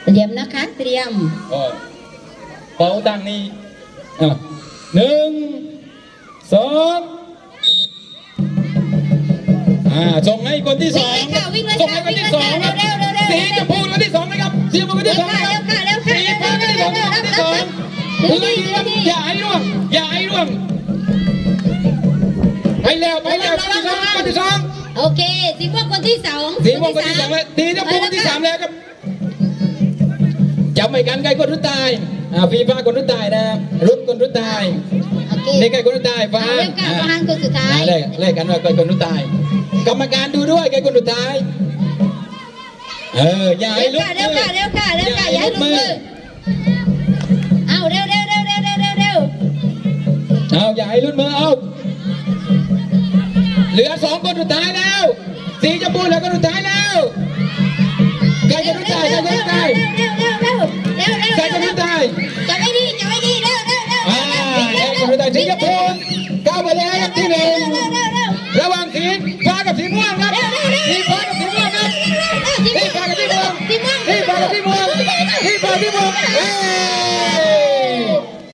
เตรียมนะคะเตรียมเป่าตังนี้1 2ส่งให้คนที่2ส่งให้คนที่2ครับสีชมพูคนที่2นะครับสีชมพูคนที่2นะครับสีฟ้าคนที่2คนที่2อย่าให้ร่วงอย่าให้ร่วงไปแล้วคนที่2โอเคสีม่วงคนที่2สีม่วงคนที่2แล้วสีชมพูคนที่3แล้วครับจับไม่กันใครคนรุ่นตายฟีฟ้าคนรุ่นตายนะรุ่นคนรุ่นตายนี่ใครคนรุ่นตายฟ้าฟางคนสุดท้ายเลขกันว่าใครคนรุ่นตายกรรมการดูด้วยใครคนรุ่นตายอย่าให้ลุกเร็วค่ะอย่าให้ลุกมือเอาเร็วอย่าให้ลุกมือเอาเหลือ2คนสุดท้ายแล้วสีชมพูแล้วก็สุดท้ายแล้วใครคนรุ่นตายใครคนรุ่นตายใครคนรุ่นตายจะไม่ดีเร็วคนรุ่นตายสีชมพูก้าวไปเลยครับที่1ระหว่างสีฟ้ากับสีม่วงครับสีฟ้ากับสีม่วงครับสีฟ้ากับสีม่วงสีฟ้ากับสีม่วงสีฟ้ากับสีม่วง